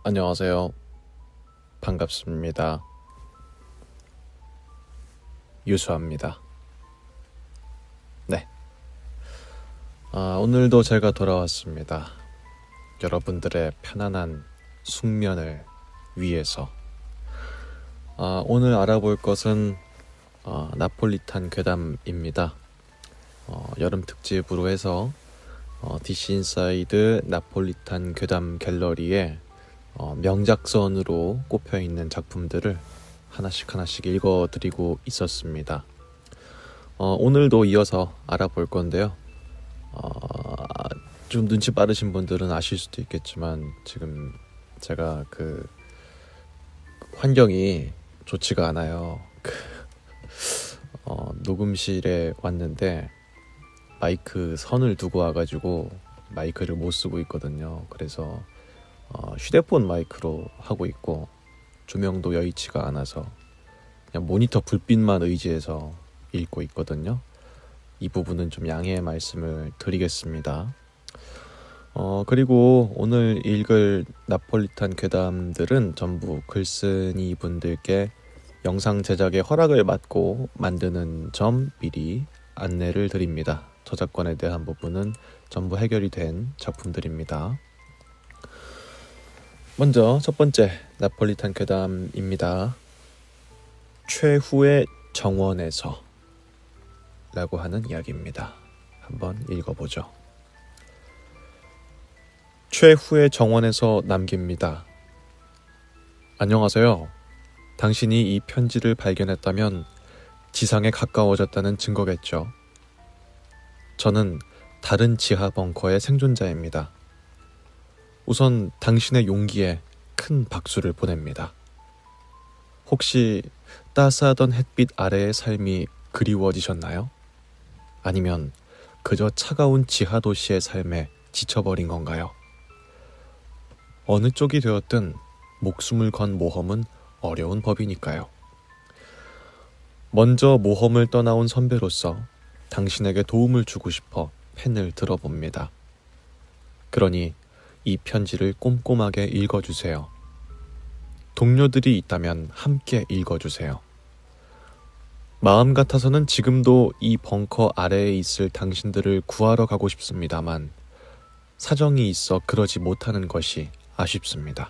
안녕하세요. 반갑습니다. 유수합니다. 네. 오늘도 제가 돌아왔습니다. 여러분들의 편안한 숙면을 위해서. 오늘 알아볼 것은 나폴리탄 괴담입니다. 여름 특집으로 해서 DC 인사이드 나폴리탄 괴담 갤러리에 명작선으로 꼽혀있는 작품들을 하나씩 읽어드리고 있었습니다. 오늘도 이어서 알아볼 건데요. 좀 눈치 빠르신 분들은 아실 수도 있겠지만 지금 제가 환경이 좋지가 않아요. 녹음실에 왔는데 마이크 선을 두고 와가지고 마이크를 못 쓰고 있거든요. 그래서 휴대폰 마이크로 하고 있고 조명도 여의치가 않아서 그냥 모니터 불빛만 의지해서 읽고 있거든요. 이 부분은 좀 양해의 말씀을 드리겠습니다. 그리고 오늘 읽을 나폴리탄 괴담들은 전부 글쓴이 분들께 영상 제작의 허락을 받고 만드는 점 미리 안내를 드립니다. 저작권에 대한 부분은 전부 해결이 된 작품들입니다. 먼저 첫 번째 나폴리탄 괴담입니다. 최후의 정원에서 라고 하는 이야기입니다. 한번 읽어보죠. 최후의 정원에서 남깁니다. 안녕하세요. 당신이 이 편지를 발견했다면 지상에 가까워졌다는 증거겠죠. 저는 다른 지하 벙커의 생존자입니다. 우선 당신의 용기에 큰 박수를 보냅니다. 혹시 따스하던 햇빛 아래의 삶이 그리워지셨나요? 아니면 그저 차가운 지하 도시의 삶에 지쳐버린 건가요? 어느 쪽이 되었든 목숨을 건 모험은 어려운 법이니까요. 먼저 모험을 떠나온 선배로서 당신에게 도움을 주고 싶어 펜을 들어봅니다. 그러니 이 편지를 꼼꼼하게 읽어주세요. 동료들이 있다면 함께 읽어주세요. 마음 같아서는 지금도 이 벙커 아래에 있을 당신들을 구하러 가고 싶습니다만 사정이 있어 그러지 못하는 것이 아쉽습니다.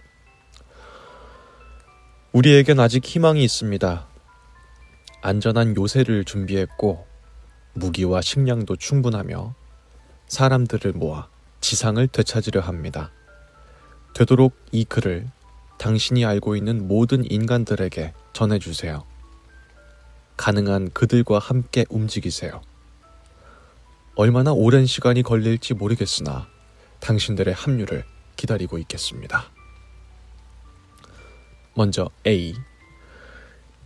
우리에겐 아직 희망이 있습니다. 안전한 요새를 준비했고 무기와 식량도 충분하며 사람들을 모아 지상을 되찾으려 합니다. 되도록 이 글을 당신이 알고 있는 모든 인간들에게 전해주세요. 가능한 그들과 함께 움직이세요. 얼마나 오랜 시간이 걸릴지 모르겠으나 당신들의 합류를 기다리고 있겠습니다. 먼저 A.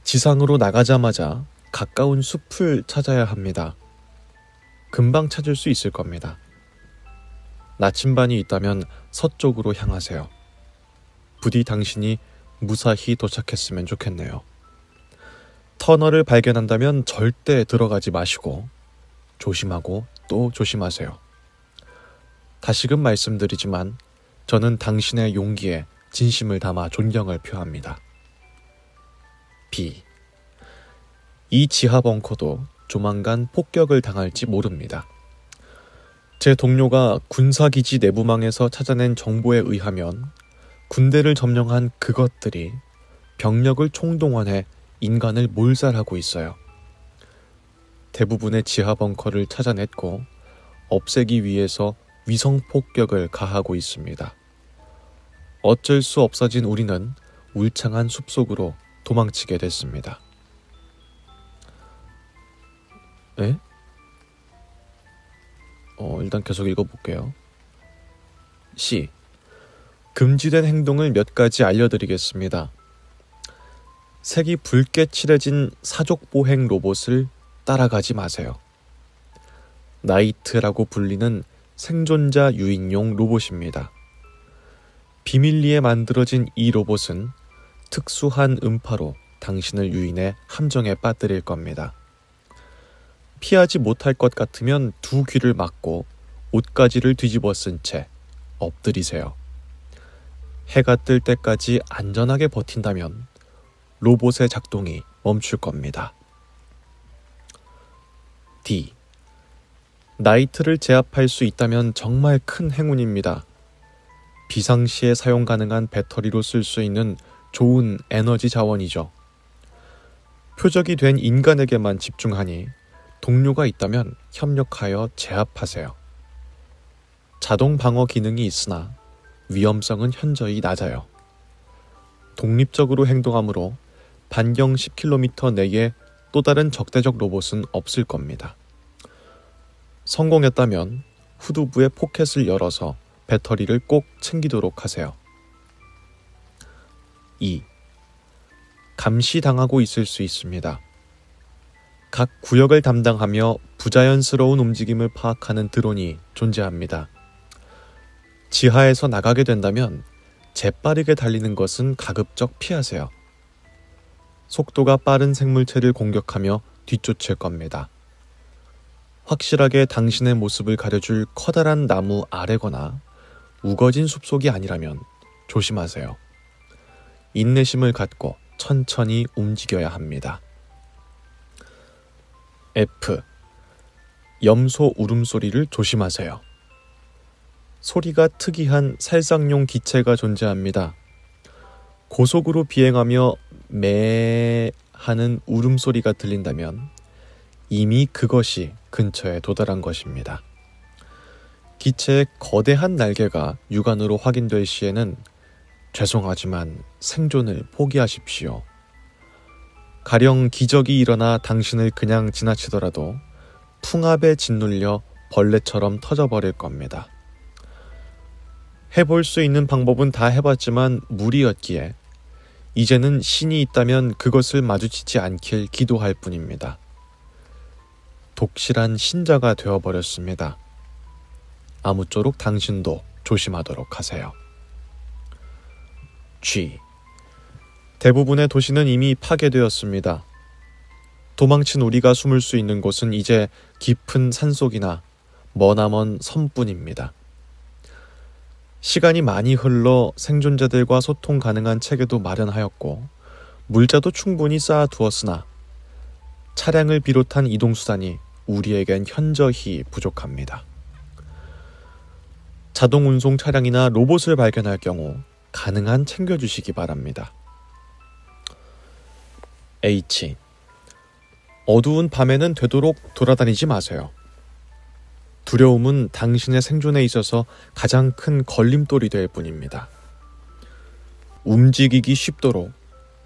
지상으로 나가자마자 가까운 숲을 찾아야 합니다. 금방 찾을 수 있을 겁니다. 나침반이 있다면 서쪽으로 향하세요. 부디 당신이 무사히 도착했으면 좋겠네요. 터널을 발견한다면 절대 들어가지 마시고 조심하고 또 조심하세요. 다시금 말씀드리지만 저는 당신의 용기에 진심을 담아 존경을 표합니다. B. 이 지하 벙커도 조만간 폭격을 당할지 모릅니다. 제 동료가 군사기지 내부망에서 찾아낸 정보에 의하면 군대를 점령한 그것들이 병력을 총동원해 인간을 몰살하고 있어요. 대부분의 지하 벙커를 찾아냈고 없애기 위해서 위성 폭격을 가하고 있습니다. 어쩔 수 없어진 우리는 울창한 숲속으로 도망치게 됐습니다. 네? 일단 계속 읽어볼게요. C. 금지된 행동을 몇 가지 알려드리겠습니다. 색이 붉게 칠해진 사족보행 로봇을 따라가지 마세요. 나이트라고 불리는 생존자 유인용 로봇입니다. 비밀리에 만들어진 이 로봇은 특수한 음파로 당신을 유인해 함정에 빠뜨릴 겁니다. 피하지 못할 것 같으면 두 귀를 막고 옷가지를 뒤집어 쓴 채 엎드리세요. 해가 뜰 때까지 안전하게 버틴다면 로봇의 작동이 멈출 겁니다. D. 나이트를 제압할 수 있다면 정말 큰 행운입니다. 비상시에 사용 가능한 배터리로 쓸 수 있는 좋은 에너지 자원이죠. 표적이 된 인간에게만 집중하니 동료가 있다면 협력하여 제압하세요. 자동 방어 기능이 있으나 위험성은 현저히 낮아요. 독립적으로 행동하므로 반경 10km 내에 또 다른 적대적 로봇은 없을 겁니다. 성공했다면 후두부의 포켓을 열어서 배터리를 꼭 챙기도록 하세요. 2. 감시당하고 있을 수 있습니다. 각 구역을 담당하며 부자연스러운 움직임을 파악하는 드론이 존재합니다. 지하에서 나가게 된다면 재빠르게 달리는 것은 가급적 피하세요. 속도가 빠른 생물체를 공격하며 뒤쫓을 겁니다. 확실하게 당신의 모습을 가려줄 커다란 나무 아래거나 우거진 숲속이 아니라면 조심하세요. 인내심을 갖고 천천히 움직여야 합니다. F. 염소 울음소리를 조심하세요. 소리가 특이한 살상용 기체가 존재합니다. 고속으로 비행하며 매 하는 울음소리가 들린다면 이미 그것이 근처에 도달한 것입니다. 기체의 거대한 날개가 육안으로 확인될 시에는 죄송하지만 생존을 포기하십시오. 가령 기적이 일어나 당신을 그냥 지나치더라도 풍압에 짓눌려 벌레처럼 터져버릴 겁니다. 해볼 수 있는 방법은 다 해봤지만 무리였기에 이제는 신이 있다면 그것을 마주치지 않길 기도할 뿐입니다. 독실한 신자가 되어버렸습니다. 아무쪼록 당신도 조심하도록 하세요. G. 대부분의 도시는 이미 파괴되었습니다. 도망친 우리가 숨을 수 있는 곳은 이제 깊은 산속이나 머나먼 섬뿐입니다. 시간이 많이 흘러 생존자들과 소통 가능한 체계도 마련하였고 물자도 충분히 쌓아두었으나 차량을 비롯한 이동수단이 우리에겐 현저히 부족합니다. 자동 운송 차량이나 로봇을 발견할 경우 가능한 챙겨주시기 바랍니다. H. 어두운 밤에는 되도록 돌아다니지 마세요. 두려움은 당신의 생존에 있어서 가장 큰 걸림돌이 될 뿐입니다. 움직이기 쉽도록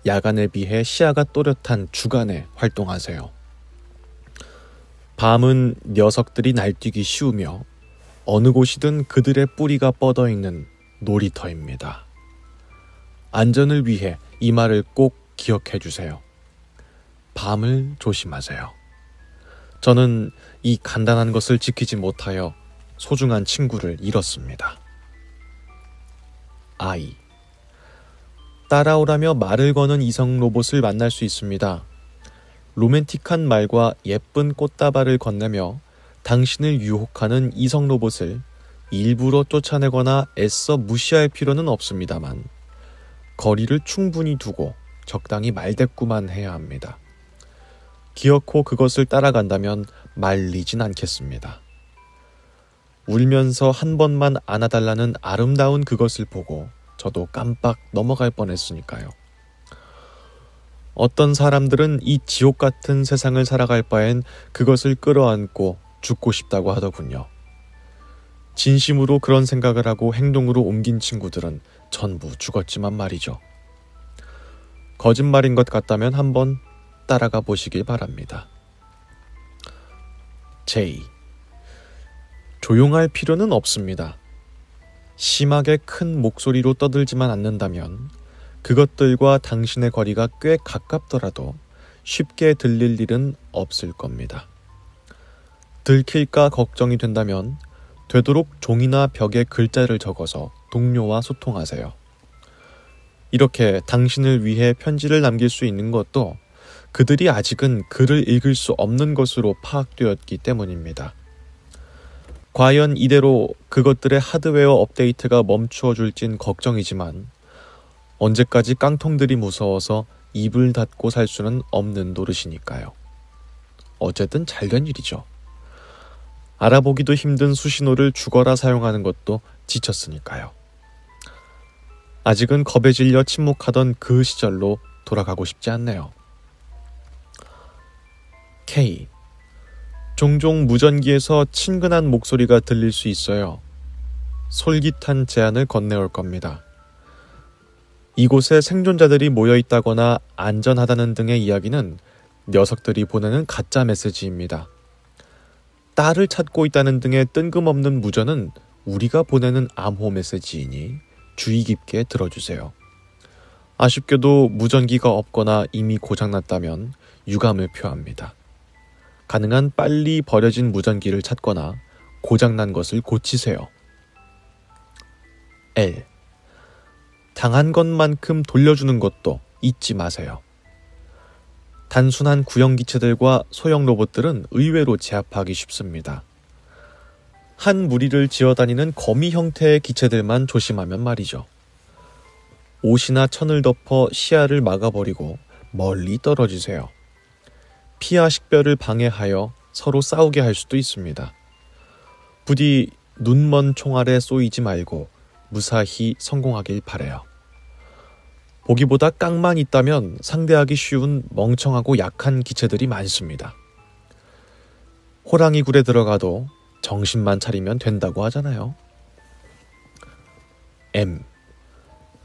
야간에 비해 시야가 또렷한 주간에 활동하세요. 밤은 녀석들이 날뛰기 쉬우며 어느 곳이든 그들의 뿌리가 뻗어있는 놀이터입니다. 안전을 위해 이 말을 꼭 기억해 주세요. 밤을 조심하세요. 저는 이 간단한 것을 지키지 못하여 소중한 친구를 잃었습니다. I. 따라오라며 말을 거는 이성 로봇을 만날 수 있습니다. 로맨틱한 말과 예쁜 꽃다발을 건네며 당신을 유혹하는 이성 로봇을 일부러 쫓아내거나 애써 무시할 필요는 없습니다만 거리를 충분히 두고 적당히 말대꾸만 해야 합니다. 기어코 그것을 따라간다면 말리진 않겠습니다. 울면서 한 번만 안아달라는 아름다운 그것을 보고 저도 깜빡 넘어갈 뻔했으니까요. 어떤 사람들은 이 지옥 같은 세상을 살아갈 바엔 그것을 끌어안고 죽고 싶다고 하더군요. 진심으로 그런 생각을 하고 행동으로 옮긴 친구들은 전부 죽었지만 말이죠. 거짓말인 것 같다면 한번 따라가 보시길 바랍니다. J. 조용할 필요는 없습니다. 심하게 큰 목소리로 떠들지만 않는다면 그것들과 당신의 거리가 꽤 가깝더라도 쉽게 들릴 일은 없을 겁니다. 들킬까 걱정이 된다면 되도록 종이나 벽에 글자를 적어서 동료와 소통하세요. 이렇게 당신을 위해 편지를 남길 수 있는 것도 그들이 아직은 글을 읽을 수 없는 것으로 파악되었기 때문입니다. 과연 이대로 그것들의 하드웨어 업데이트가 멈추어 줄진 걱정이지만 언제까지 깡통들이 무서워서 입을 닫고 살 수는 없는 노릇이니까요. 어쨌든 잘된 일이죠. 알아보기도 힘든 수신호를 죽어라 사용하는 것도 지쳤으니까요. 아직은 겁에 질려 침묵하던 그 시절로 돌아가고 싶지 않네요. K. 종종 무전기에서 친근한 목소리가 들릴 수 있어요. 솔깃한 제안을 건네올 겁니다. 이곳에 생존자들이 모여 있다거나 안전하다는 등의 이야기는 녀석들이 보내는 가짜 메시지입니다. 딸을 찾고 있다는 등의 뜬금없는 무전은 우리가 보내는 암호 메시지이니 주의 깊게 들어주세요. 아쉽게도 무전기가 없거나 이미 고장났다면 유감을 표합니다. 가능한 빨리 버려진 무전기를 찾거나 고장난 것을 고치세요. L. 당한 것만큼 돌려주는 것도 잊지 마세요. 단순한 구형 기체들과 소형 로봇들은 의외로 제압하기 쉽습니다. 한 무리를 지어다니는 거미 형태의 기체들만 조심하면 말이죠. 옷이나 천을 덮어 시야를 막아버리고 멀리 떨어지세요. 피와 식별을 방해하여 서로 싸우게 할 수도 있습니다. 부디 눈먼 총알에 쏘이지 말고 무사히 성공하길 바라요. 보기보다 깡만 있다면 상대하기 쉬운 멍청하고 약한 기체들이 많습니다. 호랑이 굴에 들어가도 정신만 차리면 된다고 하잖아요. M.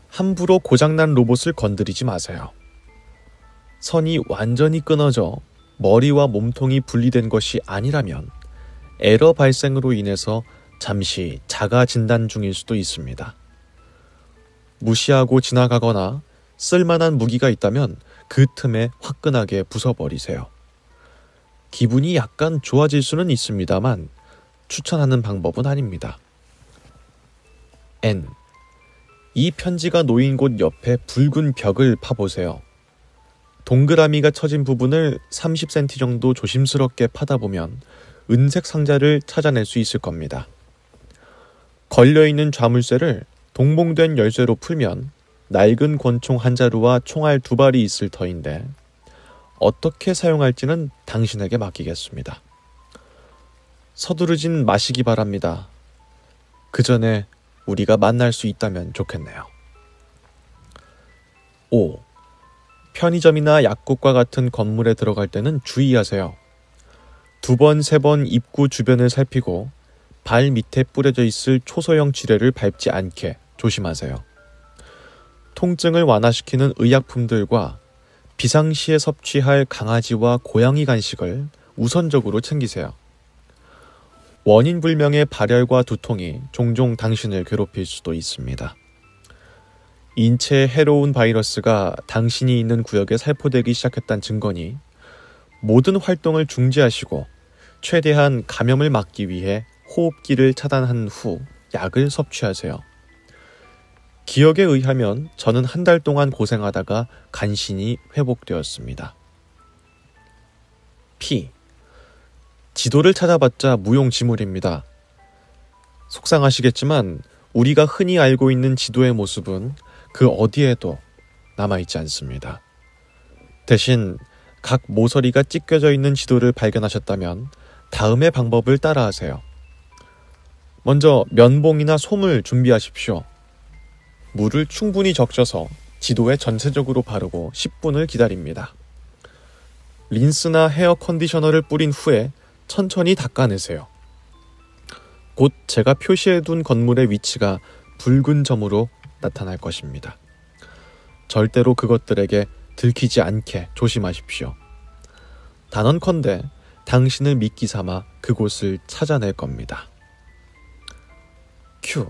함부로 고장난 로봇을 건드리지 마세요. 선이 완전히 끊어져 머리와 몸통이 분리된 것이 아니라면 에러 발생으로 인해서 잠시 자가 진단 중일 수도 있습니다. 무시하고 지나가거나 쓸만한 무기가 있다면 그 틈에 화끈하게 부숴버리세요. 기분이 약간 좋아질 수는 있습니다만 추천하는 방법은 아닙니다. N. 이 편지가 놓인 곳 옆에 붉은 벽을 파보세요. 동그라미가 쳐진 부분을 30cm 정도 조심스럽게 파다 보면 은색 상자를 찾아낼 수 있을 겁니다. 걸려있는 자물쇠를 동봉된 열쇠로 풀면 낡은 권총 한 자루와 총알 2발이 있을 터인데 어떻게 사용할지는 당신에게 맡기겠습니다. 서두르진 마시기 바랍니다. 그 전에 우리가 만날 수 있다면 좋겠네요. 5. 편의점이나 약국과 같은 건물에 들어갈 때는 주의하세요. 2번, 3번 입구 주변을 살피고 발 밑에 뿌려져 있을 초소형 지뢰를 밟지 않게 조심하세요. 통증을 완화시키는 의약품들과 비상시에 섭취할 강아지와 고양이 간식을 우선적으로 챙기세요. 원인 불명의 발열과 두통이 종종 당신을 괴롭힐 수도 있습니다. 인체에 해로운 바이러스가 당신이 있는 구역에 살포되기 시작했다는 증거니 모든 활동을 중지하시고 최대한 감염을 막기 위해 호흡기를 차단한 후 약을 섭취하세요. 기억에 의하면 저는 한 달 동안 고생하다가 간신히 회복되었습니다. P. 지도를 찾아봤자 무용지물입니다. 속상하시겠지만 우리가 흔히 알고 있는 지도의 모습은 그 어디에도 남아있지 않습니다. 대신 각 모서리가 찢겨져 있는 지도를 발견하셨다면 다음의 방법을 따라하세요. 먼저 면봉이나 솜을 준비하십시오. 물을 충분히 적셔서 지도에 전체적으로 바르고 10분을 기다립니다. 린스나 헤어 컨디셔너를 뿌린 후에 천천히 닦아내세요. 곧 제가 표시해둔 건물의 위치가 붉은 점으로 나타날 것입니다. 절대로 그것들에게 들키지 않게 조심하십시오. 단언컨대 당신을 미끼 삼아 그곳을 찾아낼 겁니다. Q.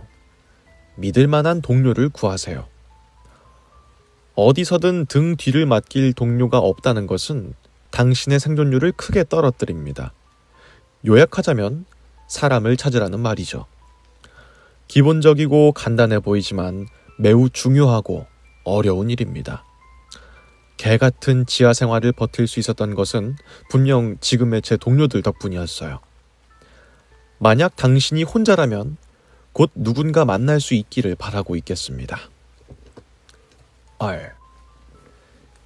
믿을 만한 동료를 구하세요. 어디서든 등 뒤를 맡길 동료가 없다는 것은 당신의 생존율을 크게 떨어뜨립니다. 요약하자면 사람을 찾으라는 말이죠. 기본적이고 간단해 보이지만 매우 중요하고 어려운 일입니다. 개 같은 지하 생활을 버틸 수 있었던 것은 분명 지금의 제 동료들 덕분이었어요. 만약 당신이 혼자라면 곧 누군가 만날 수 있기를 바라고 있겠습니다. R.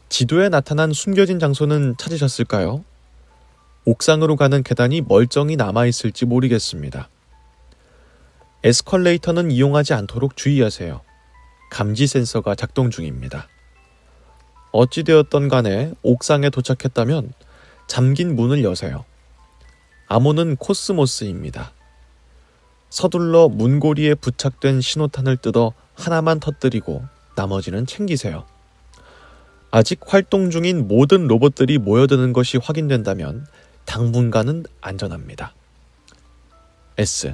지도에 나타난 숨겨진 장소는 찾으셨을까요? 옥상으로 가는 계단이 멀쩡히 남아있을지 모르겠습니다. 에스컬레이터는 이용하지 않도록 주의하세요. 감지 센서가 작동 중입니다. 어찌되었던 간에 옥상에 도착했다면 잠긴 문을 여세요. 암호는 코스모스입니다. 서둘러 문고리에 부착된 신호탄을 뜯어 하나만 터뜨리고 나머지는 챙기세요. 아직 활동 중인 모든 로봇들이 모여드는 것이 확인된다면 당분간은 안전합니다. S.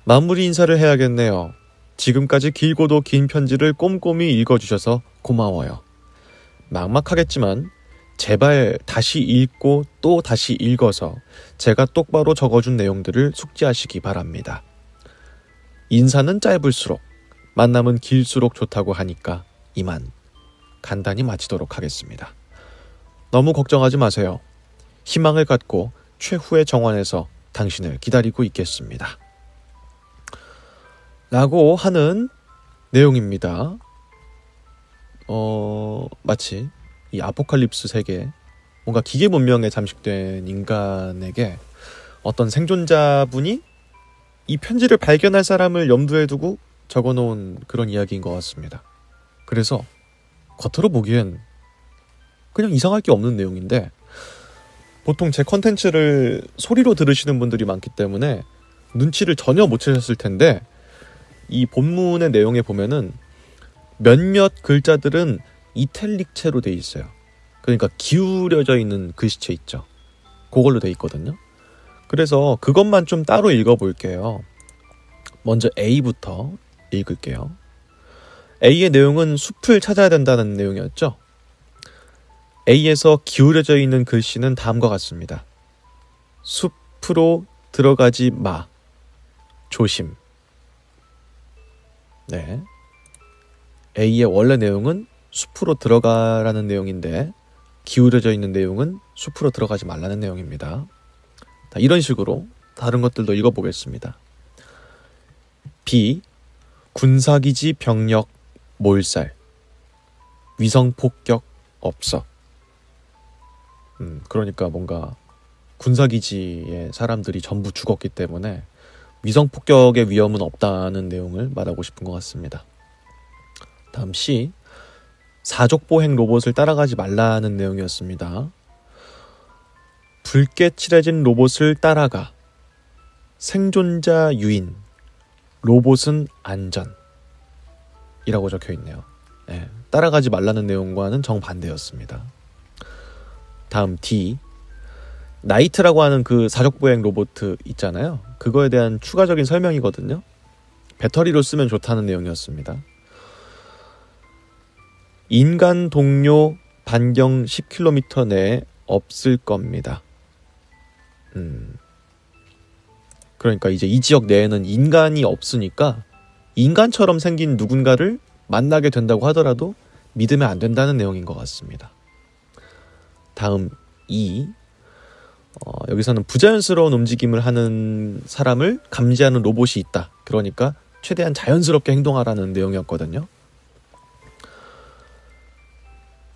마무리 인사를 해야겠네요. 지금까지 길고도 긴 편지를 꼼꼼히 읽어주셔서 고마워요. 막막하겠지만 제발 다시 읽고 또 다시 읽어서 제가 똑바로 적어준 내용들을 숙지하시기 바랍니다. 인사는 짧을수록 만남은 길수록 좋다고 하니까 이만 간단히 마치도록 하겠습니다. 너무 걱정하지 마세요. 희망을 갖고 최후의 정원에서 당신을 기다리고 있겠습니다. 라고 하는 내용입니다. 마치 이 아포칼립스 세계, 뭔가 기계 문명에 잠식된 인간에게 어떤 생존자분이 이 편지를 발견할 사람을 염두에 두고 적어놓은 그런 이야기인 것 같습니다. 그래서 겉으로 보기엔 그냥 이상할 게 없는 내용인데, 보통 제 컨텐츠를 소리로 들으시는 분들이 많기 때문에 눈치를 전혀 못 채셨을 텐데, 이 본문의 내용에 보면은 몇몇 글자들은 이탈릭체로 돼 있어요. 그러니까 기울여져 있는 글씨체 있죠. 그걸로 돼 있거든요. 그래서 그것만 좀 따로 읽어볼게요. 먼저 A부터 읽을게요. A의 내용은 숲을 찾아야 된다는 내용이었죠. A에서 기울여져 있는 글씨는 다음과 같습니다. 숲으로 들어가지 마. 조심. 네. A의 원래 내용은 숲으로 들어가라는 내용인데 기울여져 있는 내용은 숲으로 들어가지 말라는 내용입니다. 이런 식으로 다른 것들도 읽어보겠습니다. B. 군사기지 병력 몰살. 위성폭격 없어. 그러니까 뭔가 군사기지에 사람들이 전부 죽었기 때문에 위성폭격의 위험은 없다는 내용을 말하고 싶은 것 같습니다. 다음 C. 사족보행 로봇을 따라가지 말라는 내용이었습니다. 붉게 칠해진 로봇을 따라가. 생존자 유인. 로봇은 안전. 이라고 적혀있네요. 네, 따라가지 말라는 내용과는 정반대였습니다. 다음 D. 나이트라고 하는 그 사족보행 로봇 있잖아요. 그거에 대한 추가적인 설명이거든요. 배터리로 쓰면 좋다는 내용이었습니다. 인간 동료 반경 10km 내에 없을 겁니다. 그러니까 이제 이 지역 내에는 인간이 없으니까 인간처럼 생긴 누군가를 만나게 된다고 하더라도 믿으면 안 된다는 내용인 것 같습니다. 다음 E. 여기서는 부자연스러운 움직임을 하는 사람을 감지하는 로봇이 있다. 그러니까 최대한 자연스럽게 행동하라는 내용이었거든요.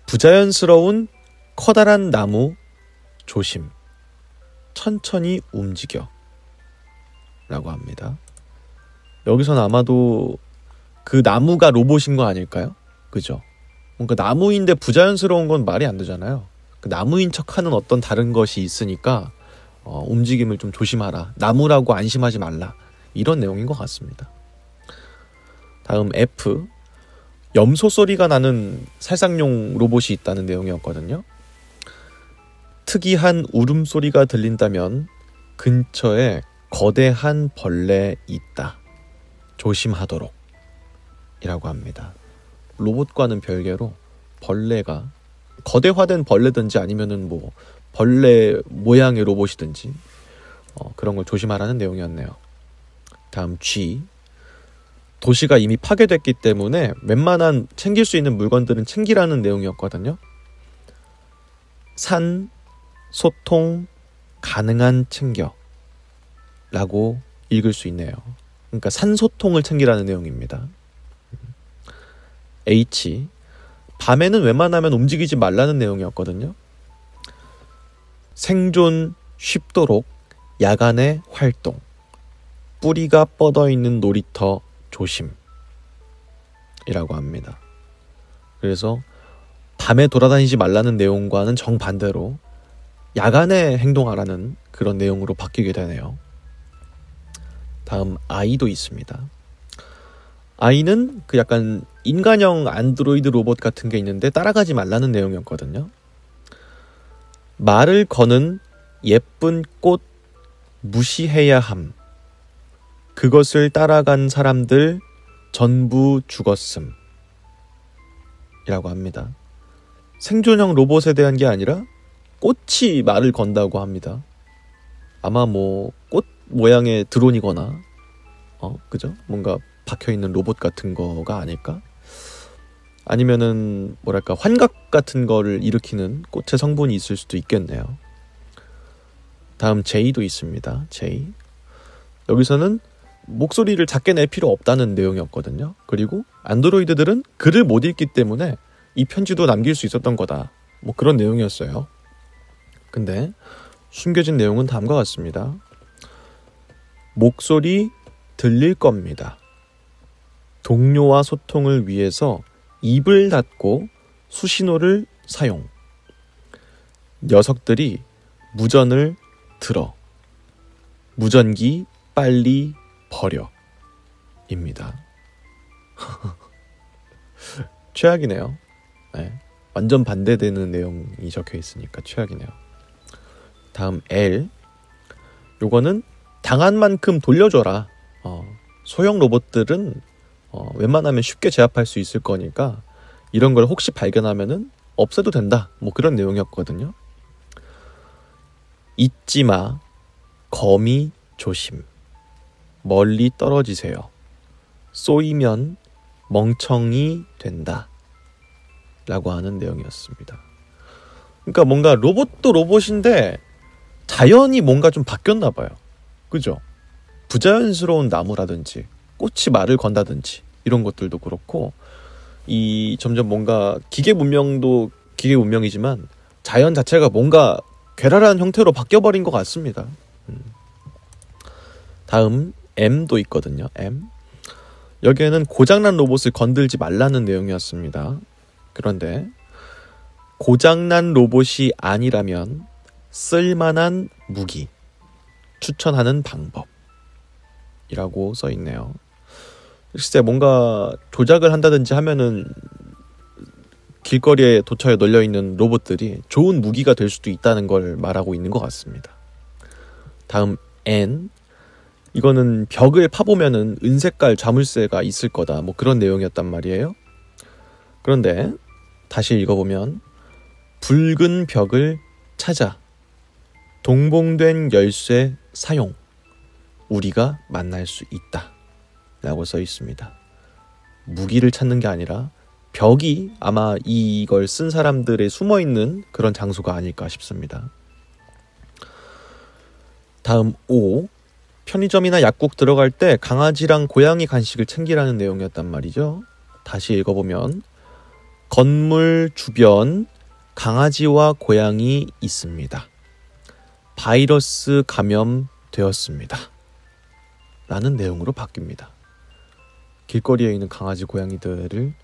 부자연스러운 커다란 나무 조심. 천천히 움직여. 라고 합니다. 여기서는 아마도 그 나무가 로봇인 거 아닐까요? 그죠? 뭔가 나무인데 부자연스러운 건 말이 안 되잖아요. 그 나무인 척하는 어떤 다른 것이 있으니까 움직임을 좀 조심하라. 나무라고 안심하지 말라. 이런 내용인 것 같습니다. 다음 F. 염소 소리가 나는 살상용 로봇이 있다는 내용이었거든요. 특이한 울음소리가 들린다면 근처에 거대한 벌레 있다. 조심하도록. 이라고 합니다. 로봇과는 별개로 벌레가 거대화된 벌레든지 아니면은 뭐 벌레 모양의 로봇이든지 그런 걸 조심하라는 내용이었네요. 다음 G. 도시가 이미 파괴됐기 때문에 웬만한 챙길 수 있는 물건들은 챙기라는 내용이었거든요. 산, 소통, 가능한 챙겨 라고 읽을 수 있네요. 그러니까 산소통을 챙기라는 내용입니다. H. 밤에는 웬만하면 움직이지 말라는 내용이었거든요. 생존 쉽도록 야간의 활동, 뿌리가 뻗어있는 놀이터 조심이라고 합니다. 그래서 밤에 돌아다니지 말라는 내용과는 정반대로 야간에 행동하라는 그런 내용으로 바뀌게 되네요. 다음 아이도 있습니다. 아이는 그 약간 인간형 안드로이드 로봇 같은 게 있는데 따라가지 말라는 내용이었거든요. 말을 거는 예쁜 꽃 무시해야 함. 그것을 따라간 사람들 전부 죽었음. 이라고 합니다. 생존형 로봇에 대한 게 아니라 꽃이 말을 건다고 합니다. 아마 뭐 꽃 모양의 드론이거나 그죠? 뭔가 박혀있는 로봇 같은 거가 아닐까? 아니면은 뭐랄까 환각 같은 거를 일으키는 꽃의 성분이 있을 수도 있겠네요. 다음 제이도 있습니다. 제이. 여기서는 목소리를 작게 낼 필요 없다는 내용이었거든요. 그리고 안드로이드들은 글을 못 읽기 때문에 이 편지도 남길 수 있었던 거다. 뭐 그런 내용이었어요. 근데 숨겨진 내용은 다음과 같습니다. 목소리 들릴 겁니다. 동료와 소통을 위해서 입을 닫고 수신호를 사용. 녀석들이 무전을 들어. 무전기 빨리 버려. 입니다. 최악이네요. 네. 완전 반대되는 내용이 적혀 있으니까 최악이네요. 다음 L. 요거는 당한 만큼 돌려줘라. 소형 로봇들은 웬만하면 쉽게 제압할 수 있을 거니까 이런 걸 혹시 발견하면은 없애도 된다. 뭐 그런 내용이었거든요. 잊지 마. 거미 조심. 멀리 떨어지세요. 쏘이면 멍청이 된다. 라고 하는 내용이었습니다. 그러니까 뭔가 로봇도 로봇인데 자연이 뭔가 좀 바뀌었나 봐요. 그죠? 부자연스러운 나무라든지 꽃이 말을 건다든지 이런 것들도 그렇고 이 점점 뭔가 기계 문명도 기계 문명이지만 자연 자체가 뭔가 괴랄한 형태로 바뀌어버린 것 같습니다. 다음 M도 있거든요. M. 여기에는 고장난 로봇을 건들지 말라는 내용이었습니다. 그런데 고장난 로봇이 아니라면 쓸만한 무기 추천하는 방법이라고 써있네요. 글쎄 뭔가 조작을 한다든지 하면은 길거리에 도처에 널려있는 로봇들이 좋은 무기가 될 수도 있다는 걸 말하고 있는 것 같습니다. 다음 N. 이거는 벽을 파보면은 은색깔 자물쇠가 있을 거다. 뭐 그런 내용이었단 말이에요. 그런데 다시 읽어보면 붉은 벽을 찾아 동봉된 열쇠 사용. 우리가 만날 수 있다. 라고 써 있습니다. 무기를 찾는 게 아니라 벽이 아마 이걸 쓴 사람들의 숨어있는 그런 장소가 아닐까 싶습니다. 다음 O. 편의점이나 약국 들어갈 때 강아지랑 고양이 간식을 챙기라는 내용이었단 말이죠. 다시 읽어보면 건물 주변 강아지와 고양이 있습니다. 바이러스 감염되었습니다. 라는 내용으로 바뀝니다. 길거리에 있는 강아지 고양이들을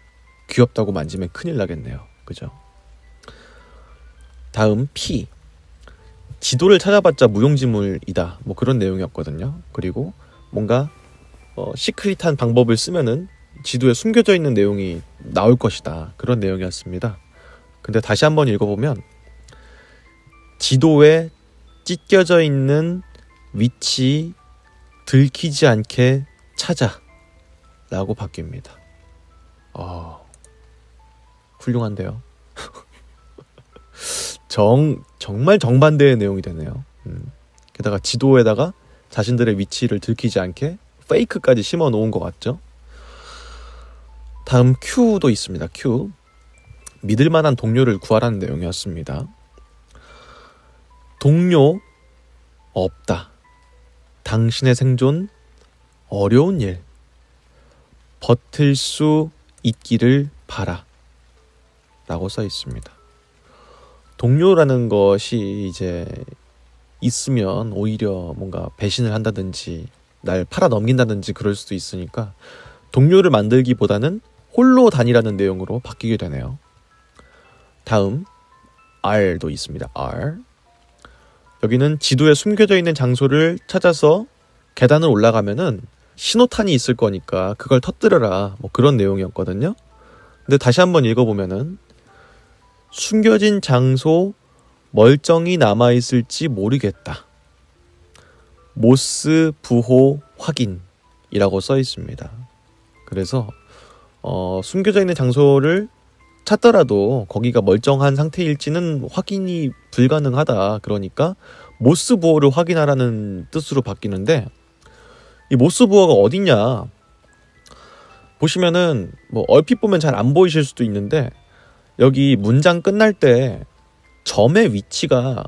귀엽다고 만지면 큰일 나겠네요. 그죠? 다음 P. 지도를 찾아봤자 무용지물이다. 뭐 그런 내용이었거든요. 그리고 뭔가 시크릿한 방법을 쓰면은 지도에 숨겨져 있는 내용이 나올 것이다. 그런 내용이었습니다. 근데 다시 한번 읽어보면 지도에 찢겨져 있는 위치 들키지 않게 찾아 라고 바뀝니다. 훌륭한데요. 정말 정반대의 내용이 되네요. 게다가 지도에다가 자신들의 위치를 들키지 않게 페이크까지 심어 놓은 것 같죠. 다음 Q도 있습니다. Q. 믿을 만한 동료를 구하라는 내용이었습니다. 동료 없다. 당신의 생존 어려운 일. 버틸 수 있기를 바라. 라고 써 있습니다. 동료라는 것이 이제 있으면 오히려 뭔가 배신을 한다든지 날 팔아 넘긴다든지 그럴 수도 있으니까 동료를 만들기보다는 홀로 다니라는 내용으로 바뀌게 되네요. 다음 R도 있습니다. R. 여기는 지도에 숨겨져 있는 장소를 찾아서 계단을 올라가면은 신호탄이 있을 거니까 그걸 터뜨려라, 뭐 그런 내용이었거든요. 근데 다시 한번 읽어보면은 숨겨진 장소 멀쩡히 남아있을지 모르겠다. 모스 부호 확인이라고 써 있습니다. 그래서 숨겨져 있는 장소를 찾더라도 거기가 멀쩡한 상태일지는 확인이 불가능하다. 그러니까 모스 부호를 확인하라는 뜻으로 바뀌는데, 이 모스 부호가 어딨냐 보시면은 뭐 얼핏 보면 잘 안 보이실 수도 있는데, 여기 문장 끝날 때 점의 위치가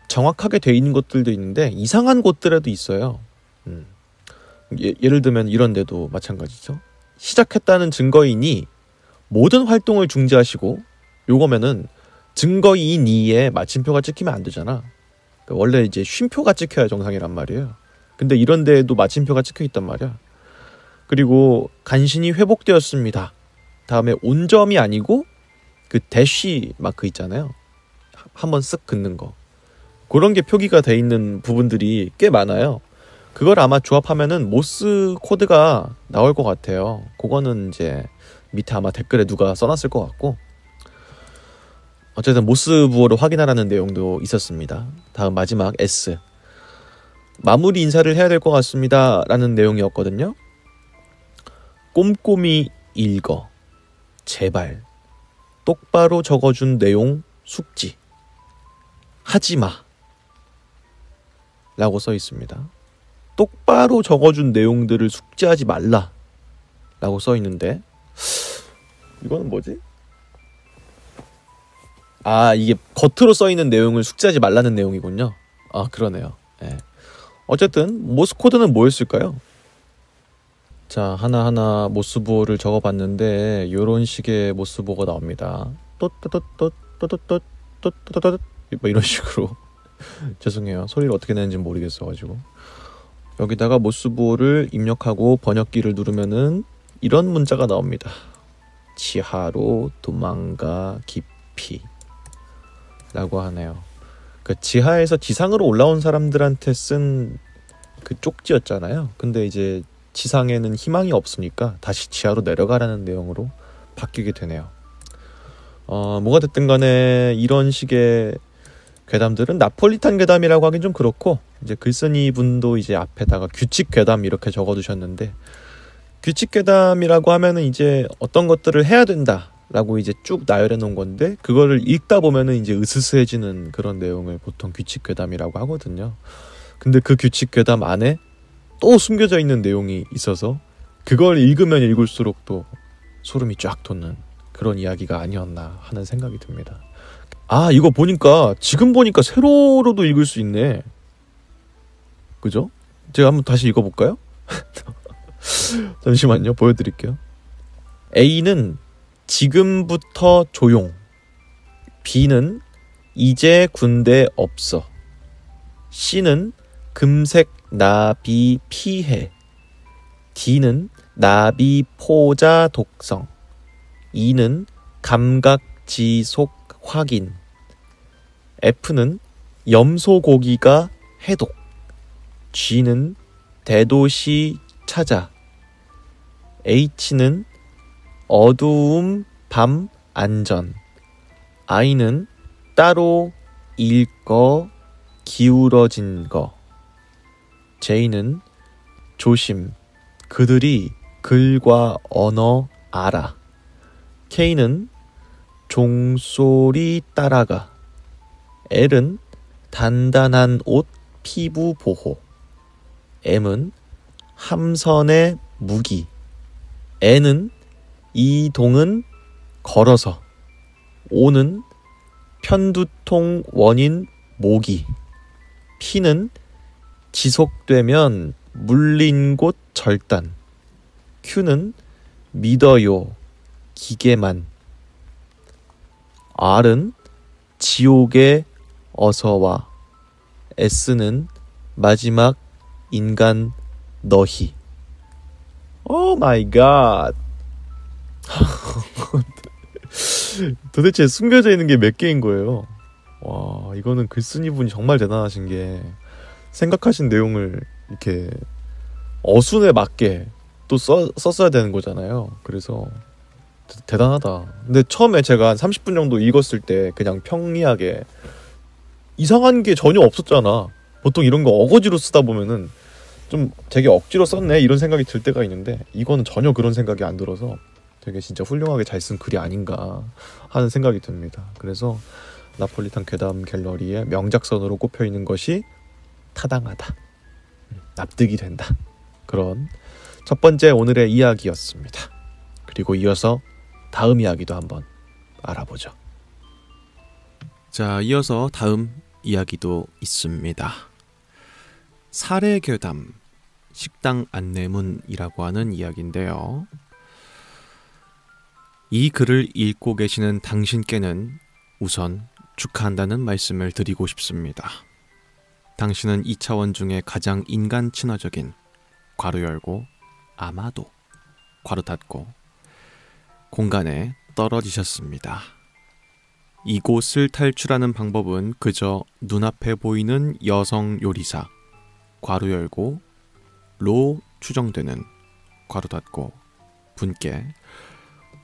정확하게 돼 있는 곳들도 있는데 이상한 곳들에도 있어요. 예를 들면 이런 데도 마찬가지죠. 시작했다는 증거인이 모든 활동을 중지하시고, 요거면은 증거인이에 마침표가 찍히면 안 되잖아. 그러니까 원래 이제 쉼표가 찍혀야 정상이란 말이에요. 근데 이런 데에도 마침표가 찍혀 있단 말이야. 그리고 간신히 회복되었습니다. 다음에 온점이 아니고 그 대쉬 마크 있잖아요. 한번 쓱 긋는 거. 그런 게 표기가 돼 있는 부분들이 꽤 많아요. 그걸 아마 조합하면은 모스 코드가 나올 것 같아요. 그거는 이제 밑에 아마 댓글에 누가 써놨을 것 같고, 어쨌든 모스 부호를 확인하라는 내용도 있었습니다. 다음 마지막 S. 마무리 인사를 해야 될 것 같습니다 라는 내용이었거든요. 꼼꼼히 읽어. 제발. 똑바로 적어준 내용 숙지. 하지마 라고 써 있습니다. 똑바로 적어준 내용들을 숙지하지 말라 라고 써 있는데, 이거는 뭐지? 아, 이게 겉으로 써 있는 내용을 숙지하지 말라는 내용이군요. 아, 그러네요. 네. 어쨌든 모스 코드는 뭐였을까요? 자, 하나하나 모스 부호를 적어봤는데 이런 식의 모스 부호가 나옵니다. 또또또또또또또또또또 뭐 이런 식으로. 죄송해요. 소리를 어떻게 내는지 모르겠어가지고. 여기다가 모스 부호를 입력하고 번역기를 누르면은 이런 문자가 나옵니다. 지하로 도망가 깊이 라고 하네요. 그 지하에서 지상으로 올라온 사람들한테 쓴 그 쪽지였잖아요. 근데 이제 지상에는 희망이 없으니까 다시 지하로 내려가라는 내용으로 바뀌게 되네요. 뭐가 됐든 간에 이런 식의 괴담들은 나폴리탄 괴담이라고 하긴 좀 그렇고, 이제 글쓴이 분도 이제 앞에다가 규칙 괴담 이렇게 적어두셨는데, 규칙 괴담이라고 하면은 이제 어떤 것들을 해야 된다라고 이제 쭉 나열해 놓은 건데, 그거를 읽다 보면은 이제 으스스해지는 그런 내용을 보통 규칙 괴담이라고 하거든요. 근데 그 규칙 괴담 안에 또 숨겨져 있는 내용이 있어서 그걸 읽으면 읽을수록 또 소름이 쫙 돋는 그런 이야기가 아니었나 하는 생각이 듭니다. 아, 이거 보니까 지금 보니까 세로로도 읽을 수 있네. 그죠? 제가 한번 다시 읽어볼까요? 잠시만요. 보여드릴게요. A는 지금부터 조용. B는 이제 군대 없어. C는 금색 나비 피해. D는 나비 포자 독성. E는 감각 지속 확인. F는 염소 고기가 해독. G는 대도시 찾아. H는 어두움 밤 안전. I는 따로 읽어 기울어진 거. J는 조심. 그들이 글과 언어 알아. K는 종소리 따라가. L은 단단한 옷 피부 보호. M은 함선의 무기. N은 이동은 걸어서. O는 편두통 원인 모기. P는 지속되면 물린 곳 절단. Q는 믿어요 기계만. R은 지옥에 어서와. S는 마지막 인간 너희. 오 마이 갓. 도대체 숨겨져 있는 게 몇 개인 거예요. 와, 이거는 글쓴이 분이 정말 대단하신 게 생각하신 내용을 이렇게 어순에 맞게 또 썼어야 되는 거잖아요. 그래서 대단하다. 근데 처음에 제가 한 30분 정도 읽었을 때 그냥 평이하게 이상한 게 전혀 없었잖아. 보통 이런 거 어거지로 쓰다 보면은 좀 되게 억지로 썼네 이런 생각이 들 때가 있는데 이거는 전혀 그런 생각이 안 들어서 되게 진짜 훌륭하게 잘 쓴 글이 아닌가 하는 생각이 듭니다. 그래서 나폴리탄 괴담 갤러리의 명작선으로 꼽혀있는 것이 타당하다, 납득이 된다, 그런 첫 번째 오늘의 이야기였습니다. 그리고 이어서 다음 이야기도 한번 알아보죠. 자, 이어서 다음 이야기도 있습니다. 사례괴담 식당 안내문이라고 하는 이야기인데요. 이 글을 읽고 계시는 당신께는 우선 축하한다는 말씀을 드리고 싶습니다. 당신은 2차원 중에 가장 인간 친화적인 괄호 열고 아마도 괄호 닫고 공간에 떨어지셨습니다. 이곳을 탈출하는 방법은 그저 눈앞에 보이는 여성 요리사 괄호 열고 로 추정되는 괄호 닫고 분께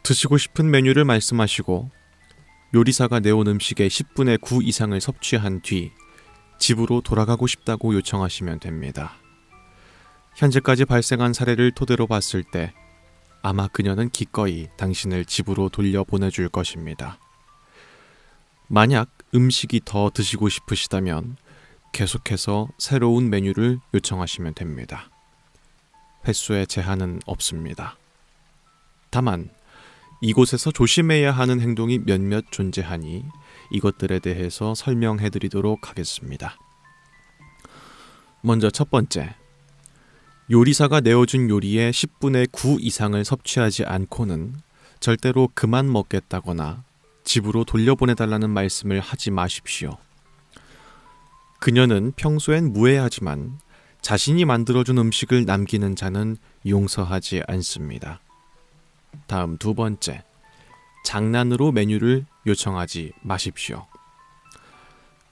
드시고 싶은 메뉴를 말씀하시고 요리사가 내온 음식의 10분의 9 이상을 섭취한 뒤 집으로 돌아가고 싶다고 요청하시면 됩니다. 현재까지 발생한 사례를 토대로 봤을 때 아마 그녀는 기꺼이 당신을 집으로 돌려보내줄 것입니다. 만약 음식이 더 드시고 싶으시다면 계속해서 새로운 메뉴를 요청하시면 됩니다. 횟수에 제한은 없습니다. 다만 이곳에서 조심해야 하는 행동이 몇몇 존재하니 이것들에 대해서 설명해 드리도록 하겠습니다. 먼저 첫 번째, 요리사가 내어준 요리의 10분의 9 이상을 섭취하지 않고는 절대로 그만 먹겠다거나 집으로 돌려보내달라는 말씀을 하지 마십시오. 그녀는 평소엔 무해하지만 자신이 만들어준 음식을 남기는 자는 용서하지 않습니다. 다음 두 번째, 장난으로 메뉴를 요청하지 마십시오.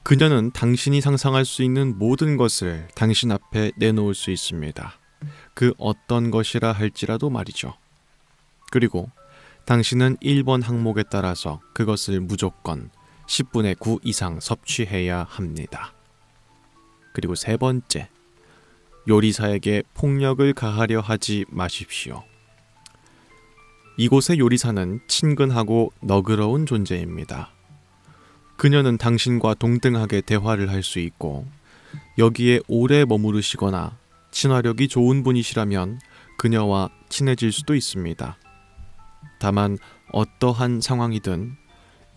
그녀는 당신이 상상할 수 있는 모든 것을 당신 앞에 내놓을 수 있습니다. 그 어떤 것이라 할지라도 말이죠. 그리고 당신은 1번 항목에 따라서 그것을 무조건 10분의 9 이상 섭취해야 합니다. 그리고 세 번째, 요리사에게 폭력을 가하려 하지 마십시오. 이곳의 요리사는 친근하고 너그러운 존재입니다. 그녀는 당신과 동등하게 대화를 할 수 있고 여기에 오래 머무르시거나 친화력이 좋은 분이시라면 그녀와 친해질 수도 있습니다. 다만 어떠한 상황이든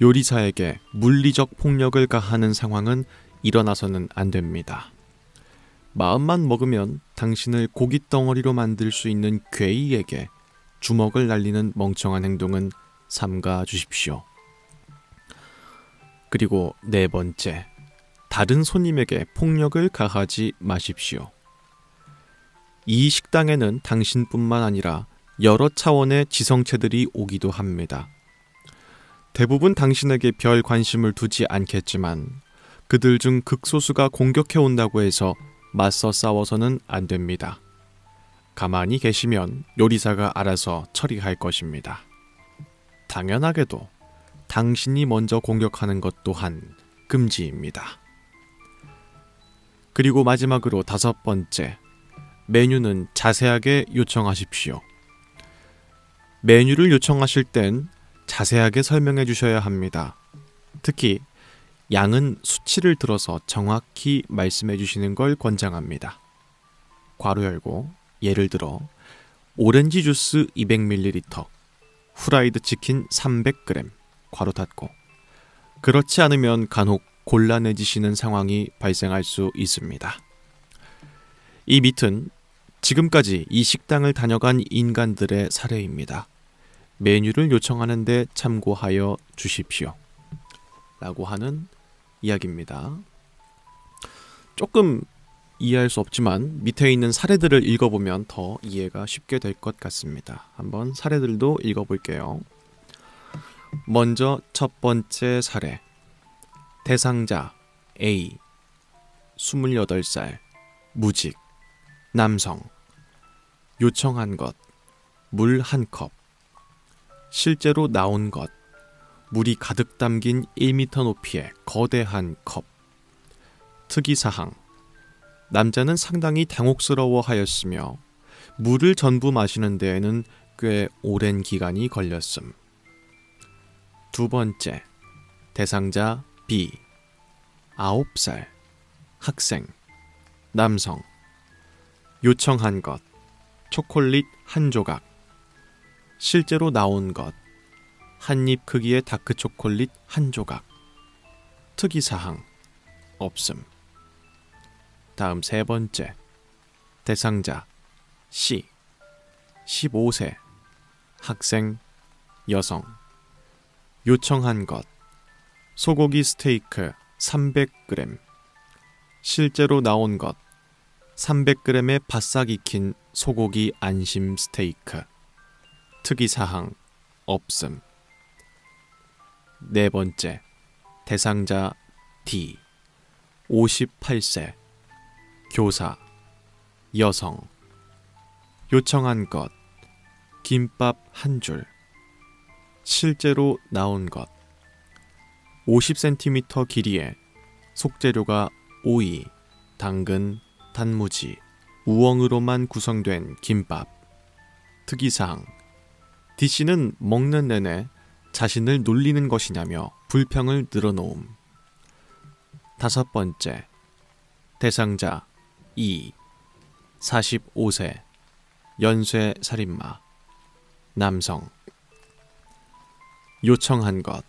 요리사에게 물리적 폭력을 가하는 상황은 일어나서는 안 됩니다. 마음만 먹으면 당신을 고깃덩어리로 만들 수 있는 괴이에게 주먹을 날리는 멍청한 행동은 삼가 주십시오. 그리고 네 번째, 다른 손님에게 폭력을 가하지 마십시오. 이 식당에는 당신뿐만 아니라 여러 차원의 지성체들이 오기도 합니다. 대부분 당신에게 별 관심을 두지 않겠지만 그들 중 극소수가 공격해 온다고 해서 맞서 싸워서는 안 됩니다. 가만히 계시면 요리사가 알아서 처리할 것입니다. 당연하게도 당신이 먼저 공격하는 것 또한 금지입니다. 그리고 마지막으로 다섯 번째, 메뉴는 자세하게 요청하십시오. 메뉴를 요청하실 땐 자세하게 설명해 주셔야 합니다. 특히 양은 수치를 들어서 정확히 말씀해 주시는 걸 권장합니다. 괄호 열고 예를 들어 오렌지 주스 200ml, 후라이드 치킨 300g, 괄호 닫고. 그렇지 않으면 간혹 곤란해지시는 상황이 발생할 수 있습니다. 이 밑은 지금까지 이 식당을 다녀간 인간들의 사례입니다. 메뉴를 요청하는 데 참고하여 주십시오. 라고 하는 이야기입니다. 조금 이해할 수 없지만 밑에 있는 사례들을 읽어보면 더 이해가 쉽게 될 것 같습니다. 한번 사례들도 읽어볼게요. 먼저 첫 번째 사례. 대상자 A 28살 무직 남성 요청한 것 물 한 컵 실제로 나온 것 물이 가득 담긴 1m 높이의 거대한 컵 특이사항 남자는 상당히 당혹스러워 하였으며 물을 전부 마시는 데에는 꽤 오랜 기간이 걸렸음. 두 번째, 대상자 B 9살 학생 남성 요청한 것 초콜릿 한 조각 실제로 나온 것 한 입 크기의 다크 초콜릿 한 조각 특이사항 없음. 다음 세 번째, 대상자 C 15세 학생 여성 요청한 것 소고기 스테이크 300g 실제로 나온 것 300g의 바싹 익힌 소고기 안심 스테이크 특이사항 없음. 네 번째, 대상자 D 58세 교사 여성 요청한 것 김밥 한 줄 실제로 나온 것 50cm 길이의 속재료가 오이, 당근, 단무지, 우엉으로만 구성된 김밥 특이사항 D씨는 먹는 내내 자신을 놀리는 것이냐며 불평을 늘어놓음. 다섯 번째, 대상자 E 45세 연쇄 살인마 남성 요청한 것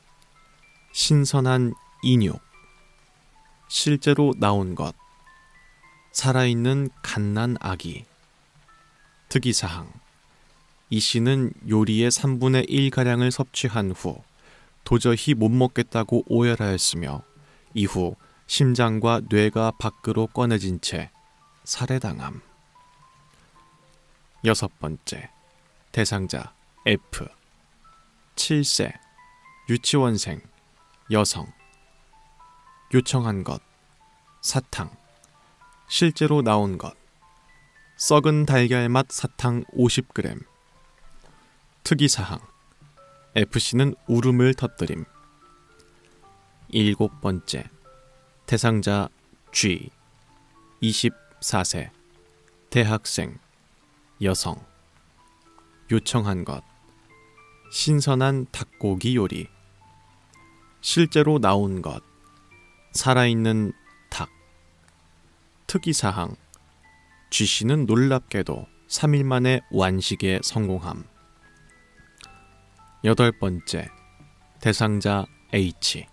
신선한 인육 실제로 나온 것 살아있는 갓난 아기 특이사항 이 씨는 요리의 3분의 1가량을 섭취한 후 도저히 못 먹겠다고 오열하였으며 이후 심장과 뇌가 밖으로 꺼내진 채 살해당함. 여섯 번째, 대상자 F 7세 유치원생 여성 요청한 것 사탕 실제로 나온 것 썩은 달걀맛 사탕 50g 특이사항 FC는 울음을 터뜨림. 일곱 번째, 대상자 G 24세 대학생 여성 요청한 것 신선한 닭고기 요리 실제로 나온 것 살아있는 닭 특이사항 G씨는 놀랍게도 3일 만에 완식에 성공함. 여덟 번째, 대상자 H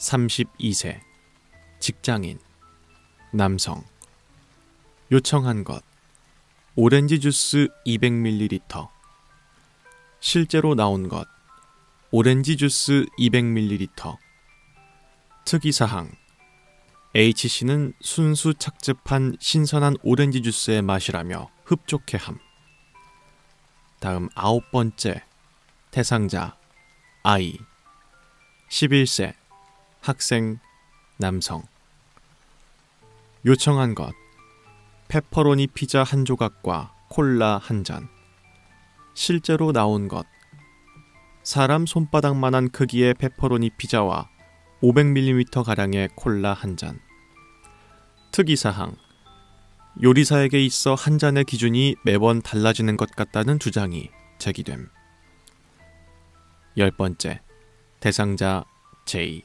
32세 직장인 남성 요청한 것 오렌지 주스 200ml 실제로 나온 것 오렌지 주스 200ml 특이사항 H씨는 순수 착즙한 신선한 오렌지 주스의 맛이라며 흡족해함. 다음 아홉 번째, 대상자 I 11세 학생 남성 요청한 것 페퍼로니 피자 한 조각과 콜라 한 잔 실제로 나온 것 사람 손바닥만한 크기의 페퍼로니 피자와 500ml가량의 콜라 한 잔 특이사항 요리사에게 있어 한 잔의 기준이 매번 달라지는 것 같다는 주장이 제기됨. 열 번째, 대상자 J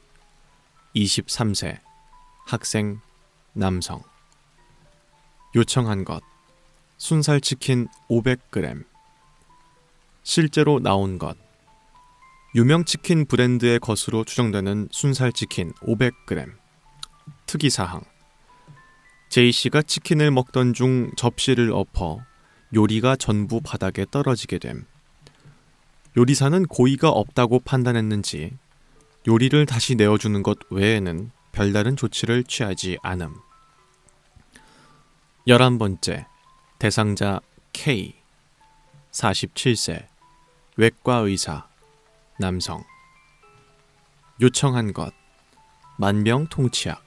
23세 학생 남성 요청한 것 순살치킨 500g 실제로 나온 것 유명 치킨 브랜드의 것으로 추정되는 순살치킨 500g 특이사항 J씨가 치킨을 먹던 중 접시를 엎어 요리가 전부 바닥에 떨어지게 됨. 요리사는 고의가 없다고 판단했는지 요리를 다시 내어주는 것 외에는 별다른 조치를 취하지 않음. 11번째, 대상자 K, 47세, 외과 의사, 남성. 요청한 것, 만병통치약.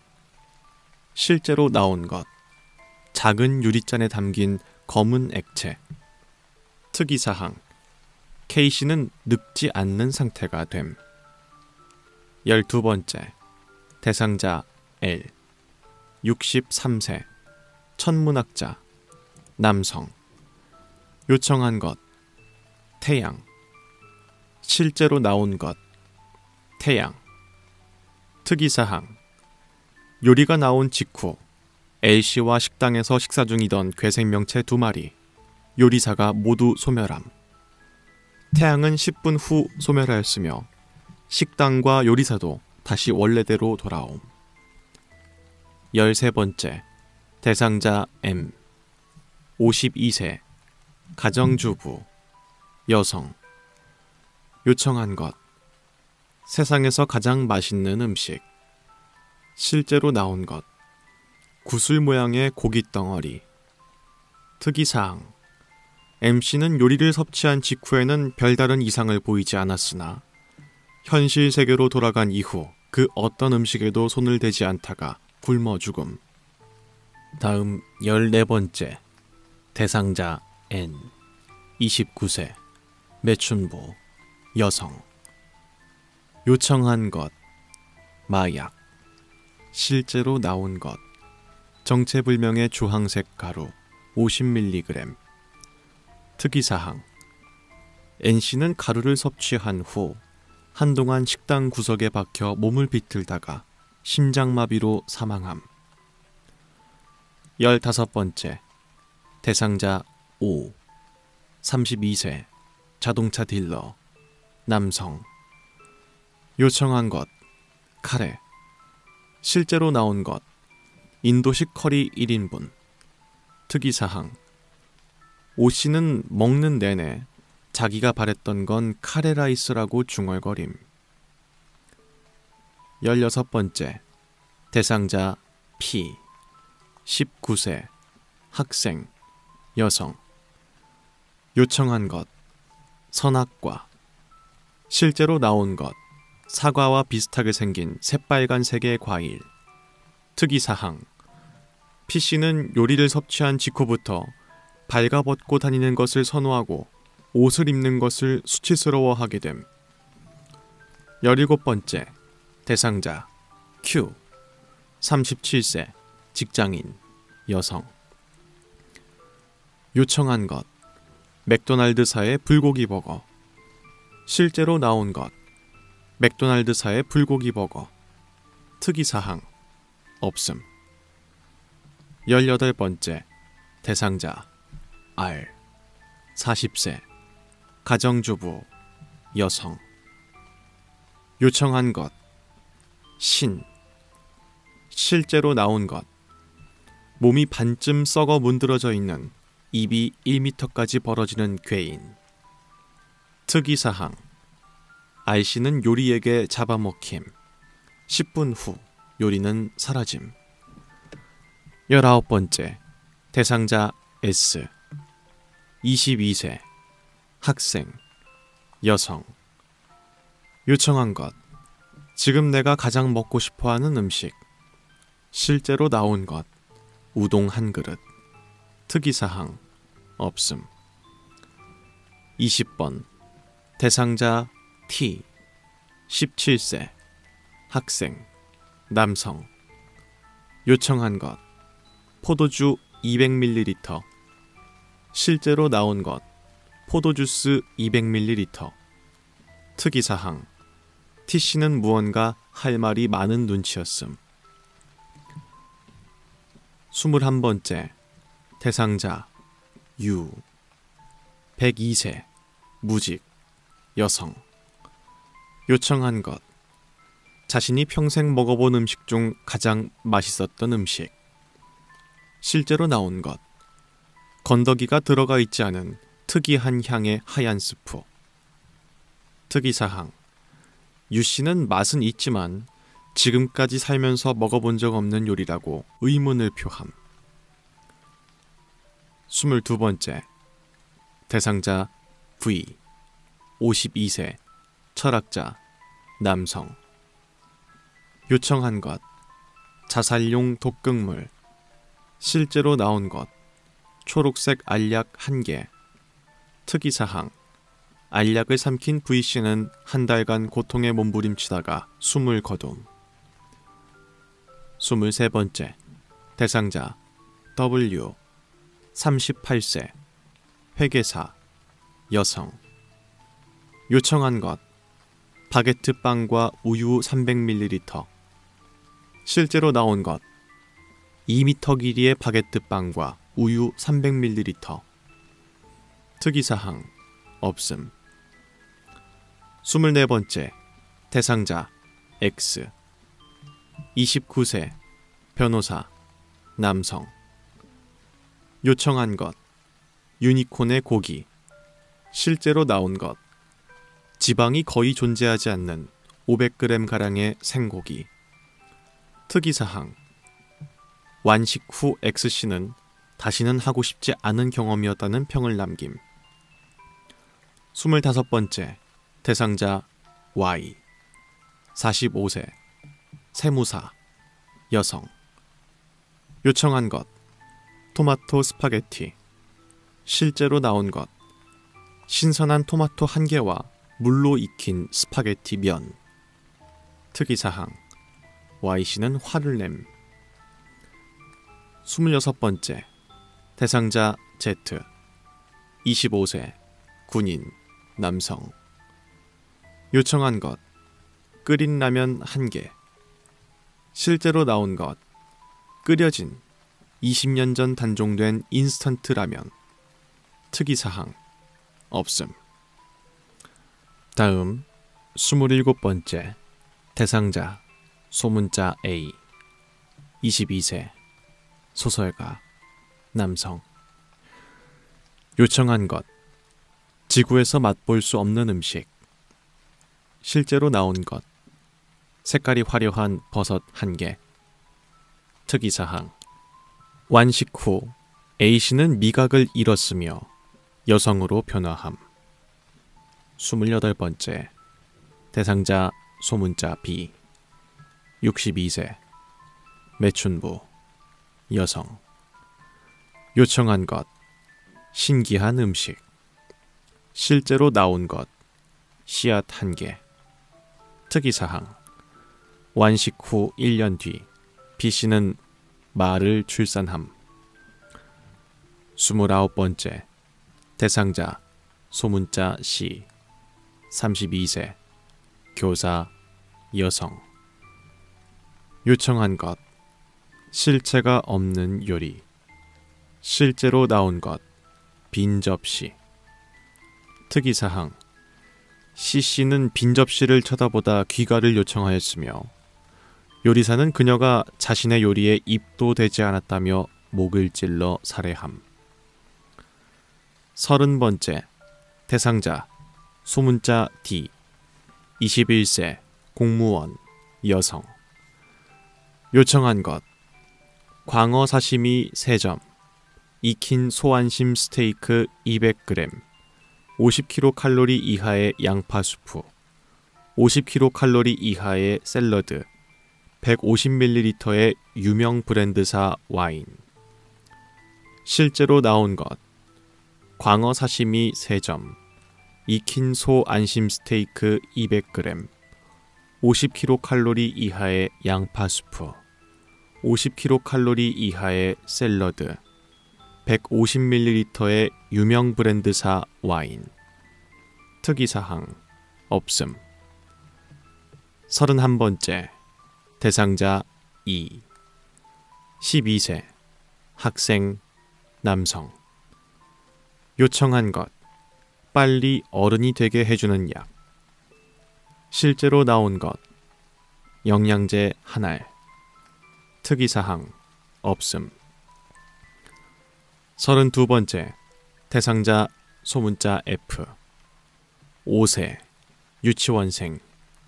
실제로 나온 것, 작은 유리잔에 담긴 검은 액체. 특이사항, K씨는 늙지 않는 상태가 됨. 12번째, 대상자 L, 63세, 천문학자, 남성. 요청한 것, 태양. 실제로 나온 것, 태양. 특이사항, 요리가 나온 직후 L씨와 식당에서 식사 중이던 괴생명체 2마리, 요리사가 모두 소멸함. 태양은 10분 후 소멸하였으며 식당과 요리사도 다시 원래대로 돌아옴. 13번째, 대상자 M, 52세, 가정주부, 여성. 요청한 것, 세상에서 가장 맛있는 음식. 실제로 나온 것, 구슬 모양의 고기 덩어리. 특이사항, MC는 요리를 섭취한 직후에는 별다른 이상을 보이지 않았으나 현실 세계로 돌아간 이후 그 어떤 음식에도 손을 대지 않다가 굶어 죽음. 다음 14번째, 대상자 N, 29세, 매춘부, 여성. 요청한 것, 마약. 실제로 나온 것, 정체불명의 주황색 가루 50mg. 특이사항, N씨는 가루를 섭취한 후 한동안 식당 구석에 박혀 몸을 비틀다가 심장마비로 사망함. 15번째, 대상자 O, 32세, 자동차 딜러, 남성. 요청한 것, 카레. 실제로 나온 것, 인도식 커리 1인분. 특이사항, O씨는 먹는 내내 자기가 바랬던 건 카레라이스라고 중얼거림. 16번째, 대상자 P, 19세, 학생, 여성. 요청한 것, 선악과. 실제로 나온 것, 사과와 비슷하게 생긴 새빨간색의 과일. 특이사항, P씨는 요리를 섭취한 직후부터 발가벗고 다니는 것을 선호하고 옷을 입는 것을 수치스러워하게 됨. 17번째, 대상자 Q, 37세, 직장인, 여성. 요청한 것, 맥도날드사의 불고기 버거. 실제로 나온 것, 맥도날드사의 불고기 버거. 특이사항, 없음. 18번째, 대상자 R, 40세, 가정주부, 여성. 요청한 것, 신. 실제로 나온 것, 몸이 반쯤 썩어 문드러져 있는 입이 1m까지 벌어지는 괴인. 특이사항, R씨는 요리에게 잡아먹힘. 10분 후 요리는 사라짐. 19번째, 대상자 S, 22세, 학생, 여성. 요청한 것, 지금 내가 가장 먹고 싶어하는 음식. 실제로 나온 것, 우동 한 그릇. 특이사항, 없음. 20번, 대상자 T, 17세, 학생, 남성. 요청한 것, 포도주 200ml. 실제로 나온 것, 포도주스 200ml. 특이사항, T씨는 무언가 할 말이 많은 눈치였음. 21번째, 대상자 U, 102세, 무직, 여성. 요청한 것, 자신이 평생 먹어본 음식 중 가장 맛있었던 음식. 실제로 나온 것, 건더기가 들어가 있지 않은 특이한 향의 하얀 스프. 특이사항, 유 씨는 맛은 있지만 지금까지 살면서 먹어본 적 없는 요리라고 의문을 표함. 22번째, 대상자 V, 52세, 철학자, 남성. 요청한 것, 자살용 독극물, 실제로 나온 것, 초록색 알약 1개. 특이사항, 알약을 삼킨 V씨는 한 달간 고통에 몸부림치다가 숨을 거둠. 23번째, 대상자 W, 38세, 회계사, 여성. 요청한 것, 바게트 빵과 우유 300ml. 실제로 나온 것, 2m 길이의 바게트 빵과 우유 300ml. 특이사항, 없음. 24번째, 대상자 X, 29세, 변호사, 남성. 요청한 것, 유니콘의 고기. 실제로 나온 것, 지방이 거의 존재하지 않는 500g가량의 생고기. 특이사항, 완식 후 X씨는 다시는 하고 싶지 않은 경험이었다는 평을 남김. 25번째, 대상자 Y, 45세, 세무사, 여성. 요청한 것, 토마토 스파게티. 실제로 나온 것, 신선한 토마토 1개와 물로 익힌 스파게티 면. 특이사항, Y씨는 화를 냄. 26번째, 대상자 Z, 25세, 군인, 남성. 요청한 것, 끓인 라면 1개. 실제로 나온 것, 끓여진 20년 전 단종된 인스턴트 라면. 특이사항, 없음. 다음 27번째, 대상자 소문자 A, 22세, 소설가, 남성. 요청한 것, 지구에서 맛볼 수 없는 음식. 실제로 나온 것, 색깔이 화려한 버섯 1개. 특이사항, 완식 후 A씨는 미각을 잃었으며 여성으로 변화함. 28번째, 대상자 소문자 B, 62세, 매춘부, 여성. 요청한 것, 신기한 음식. 실제로 나온 것, 씨앗 1개. 특이사항, 완식 후 1년 뒤 B씨는 말을 출산함. 29번째, 대상자 소문자 C, 32세, 교사, 여성. 요청한 것, 실체가 없는 요리. 실제로 나온 것, 빈 접시. 특이사항, C씨는 빈 접시를 쳐다보다 귀가를 요청하였으며 요리사는 그녀가 자신의 요리에 입도 대지 않았다며 목을 찔러 살해함. 30번째, 대상자 소문자 D, 21세, 공무원, 여성. 요청한 것, 광어 사시미 3점, 익힌 소안심 스테이크 200g, 50kcal 이하의 양파 수프, 50kcal 이하의 샐러드, 150ml의 유명 브랜드사 와인. 실제로 나온 것, 광어 사시미 3점, 익힌 소 안심 스테이크 200g, 50kcal 이하의 양파 수프, 50kcal 이하의 샐러드, 150ml의 유명 브랜드사 와인. 특이사항, 없음. 31번째, 대상자 E, 12세, 학생, 남성. 요청한 것, 빨리 어른이 되게 해주는 약. 실제로 나온 것, 영양제 1알. 특이사항, 없음. 32번째, 대상자 소문자 F, 5세, 유치원생,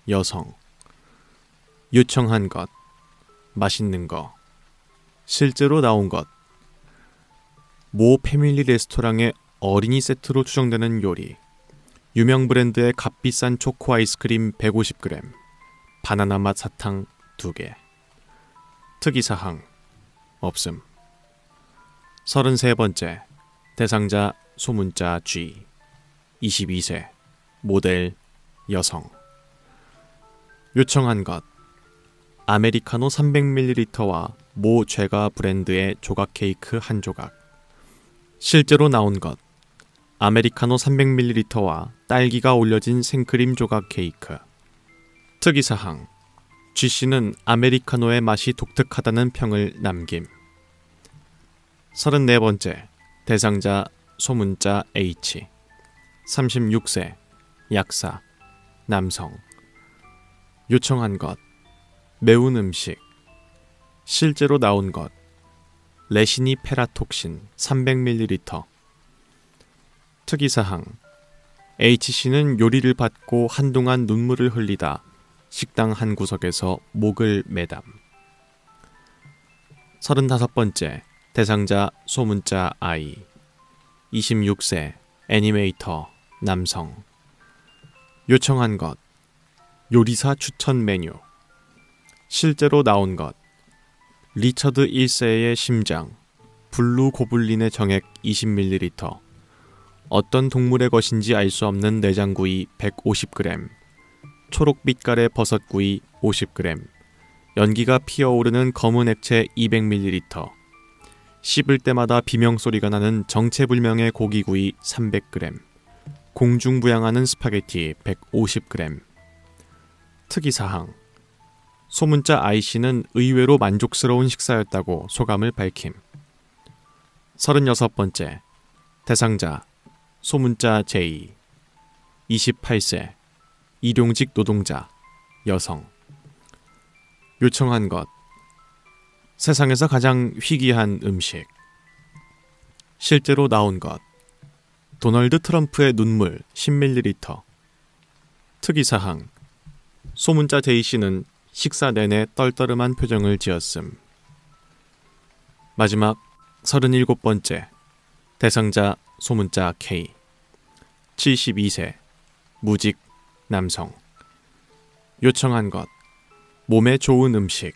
여성. 요청한 것, 맛있는 거, 실제로 나온 것. 모 패밀리 레스토랑의 어린이 세트로 추정되는 요리. 유명 브랜드의 값비싼 초코 아이스크림 150g, 바나나 맛 사탕 2개. 특이사항 없음. 33번째 대상자 소문자 G, 22세, 모델, 여성. 요청한 것, 아메리카노 300ml와 모 죄가 브랜드의 조각 케이크 1조각. 실제로 나온 것, 아메리카노 300ml와 딸기가 올려진 생크림 조각 케이크. 특이사항, G씨는 아메리카노의 맛이 독특하다는 평을 남김. 34번째 대상자 소문자 H, 36세, 약사, 남성. 요청한 것, 매운 음식. 실제로 나온 것, 레시니 페라톡신 300ml. 특이사항, H씨는 요리를 받고 한동안 눈물을 흘리다 식당 한 구석에서 목을 매담. 35번째 대상자 소문자 I, 26세, 애니메이터, 남성. 요청한 것, 요리사 추천 메뉴. 실제로 나온 것, 리처드 1세의 심장, 블루 고블린의 정액 20ml, 어떤 동물의 것인지 알 수 없는 내장구이 150g, 초록빛깔의 버섯구이 50g, 연기가 피어오르는 검은 액체 200ml, 씹을 때마다 비명소리가 나는 정체불명의 고기구이 300g, 공중부양하는 스파게티 150g. 특이사항, 소문자 I씨는 의외로 만족스러운 식사였다고 소감을 밝힘. 36번째 대상자 소문자 J, 28세, 일용직 노동자, 여성. 요청한 것, 세상에서 가장 희귀한 음식. 실제로 나온 것, 도널드 트럼프의 눈물 10ml. 특이사항, 소문자 J씨는 식사 내내 떨떠름한 표정을 지었음. 마지막 37번째 대상자 소문자 K, 72세, 무직, 남성. 요청한 것, 몸에 좋은 음식.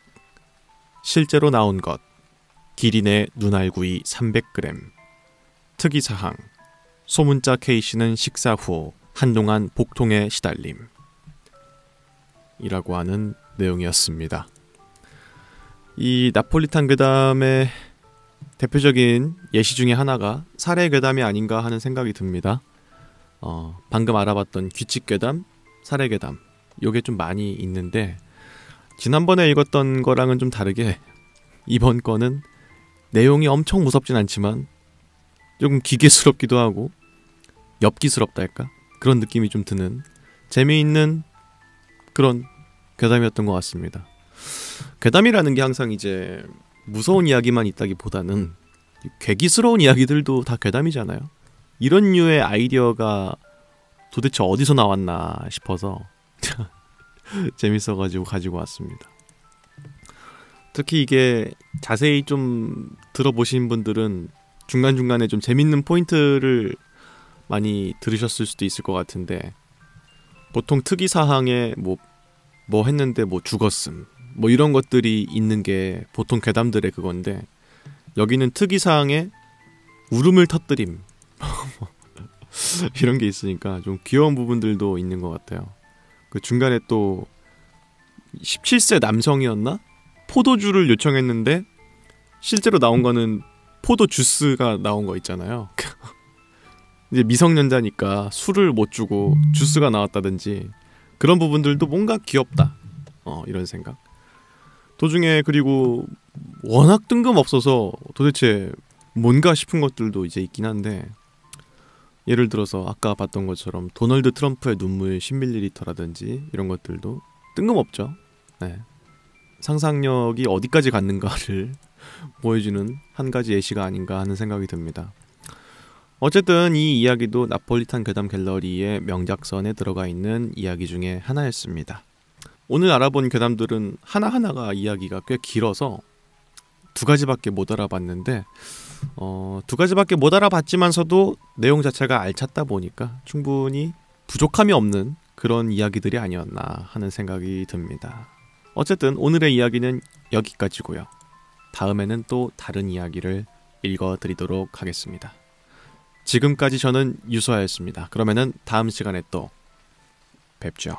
실제로 나온 것, 기린의 눈알구이 300g. 특이사항, 소문자 K씨는 식사 후 한동안 복통에 시달림. 이라고 하는 내용이었습니다. 이 나폴리탄 괴담의 대표적인 예시 중에 하나가 사례 괴담이 아닌가 하는 생각이 듭니다. 방금 알아봤던 규칙 괴담, 사례 괴담, 요게 좀 많이 있는데 지난번에 읽었던 거랑은 좀 다르게 이번 거는 내용이 엄청 무섭진 않지만 조금 기괴스럽기도 하고 엽기스럽다 할까? 그런 느낌이 좀 드는 재미있는 그런 괴담이었던 것 같습니다. 괴담이라는 게 항상 이제 무서운 이야기만 있다기보다는 괴기스러운 이야기들도 다 괴담이잖아요. 이런 류의 아이디어가 도대체 어디서 나왔나 싶어서 재밌어가지고 가지고 왔습니다. 특히 이게 자세히 좀 들어보신 분들은 중간중간에 좀 재밌는 포인트를 많이 들으셨을 수도 있을 것 같은데, 보통 특이사항에 뭐 했는데 뭐 죽었음 뭐 이런 것들이 있는 게 보통 괴담들의 그건데, 여기는 특이사항에 울음을 터뜨림 이런 게 있으니까 좀 귀여운 부분들도 있는 것 같아요. 그 중간에 또 17세 남성이었나? 포도주를 요청했는데 실제로 나온 거는 포도 주스가 나온 거 있잖아요. 이제 미성년자니까 술을 못 주고 주스가 나왔다든지 그런 부분들도 뭔가 귀엽다. 이런 생각. 도중에 그리고 워낙 뜬금없어서 도대체 뭔가 싶은 것들도 이제 있긴 한데, 예를 들어서 아까 봤던 것처럼 도널드 트럼프의 눈물 10ml라든지 이런 것들도 뜬금없죠. 네. 상상력이 어디까지 갔는가를 보여주는 한 가지 예시가 아닌가 하는 생각이 듭니다. 어쨌든 이 이야기도 나폴리탄 괴담 갤러리의 명작선에 들어가 있는 이야기 중에 하나였습니다. 오늘 알아본 괴담들은 하나하나가 이야기가 꽤 길어서 두 가지밖에 못 알아봤는데 두 가지밖에 못 알아봤지만서도 내용 자체가 알찼다 보니까 충분히 부족함이 없는 그런 이야기들이 아니었나 하는 생각이 듭니다. 어쨌든 오늘의 이야기는 여기까지고요. 다음에는 또 다른 이야기를 읽어드리도록 하겠습니다. 지금까지 저는 유서였습니다. 그러면은 다음 시간에 또 뵙죠.